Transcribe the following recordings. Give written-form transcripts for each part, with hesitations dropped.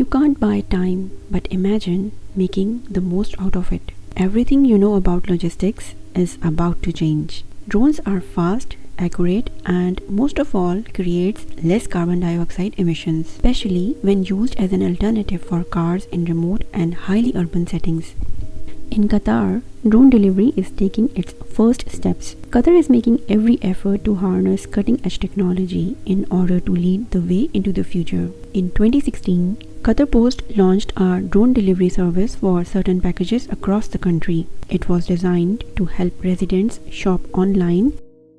You can't buy time, but imagine making the most out of it. Everything you know about logistics is about to change. Drones are fast, accurate, and most of all creates less carbon dioxide emissions, especially when used as an alternative for cars in remote and highly urban settings. In Qatar, drone delivery is taking its first steps. Qatar is making every effort to harness cutting-edge technology in order to lead the way into the future. In 2016, Qatar Post launched a drone delivery service for certain packages across the country. It was designed to help residents shop online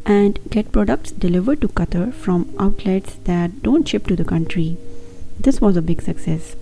and get products delivered to Qatar from outlets that don't ship to the country. This was a big success.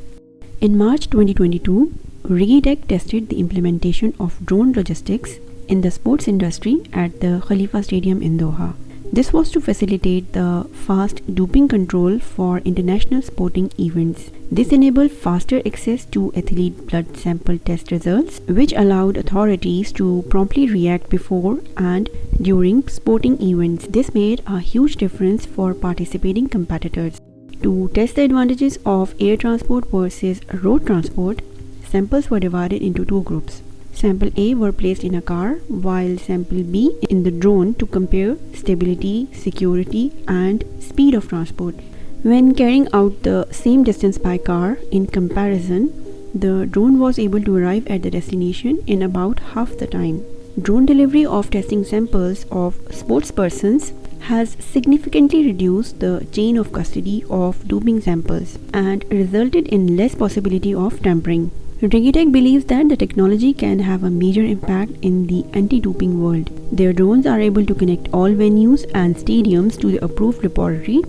In March 2022, Relocating tested the implementation of drone logistics in the sports industry at the Khalifa Stadium in Doha. This was to facilitate the fast doping control for international sporting events. This enabled faster access to athlete blood sample test results, which allowed authorities to promptly react before and during sporting events. This made a huge difference for participating competitors. To test the advantages of air transport versus road transport, samples were divided into two groups. Sample A were placed in a car, while sample B in the drone to compare stability, security, and speed of transport. When carrying out the same distance by car, in comparison, the drone was able to arrive at the destination in about half the time. Drone delivery of testing samples of sportspersons has significantly reduced the chain of custody of doping samples and resulted in less possibility of tampering. Relocating believes that the technology can have a major impact in the anti-doping world. Their drones are able to connect all venues and stadiums to the approved laboratory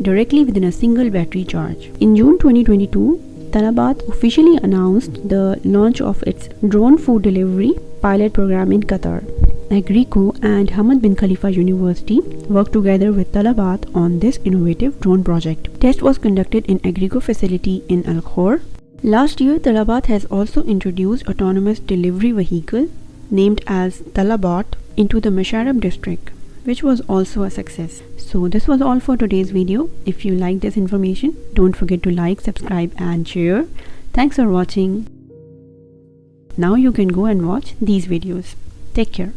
directly within a single battery charge. In June 2022, Talabat officially announced the launch of its drone food delivery pilot program in Qatar. Agrico and Hamad bin Khalifa University worked together with Talabat on this innovative drone project. Test was conducted in Agrico facility in Al Khor. Last year, Talabat has also introduced autonomous delivery vehicle named as Talabat into the Masharab district, which was also a success. So this was all for today's video. If you like this information, don't forget to like, subscribe and share. Thanks for watching. Now you can go and watch these videos. Take care.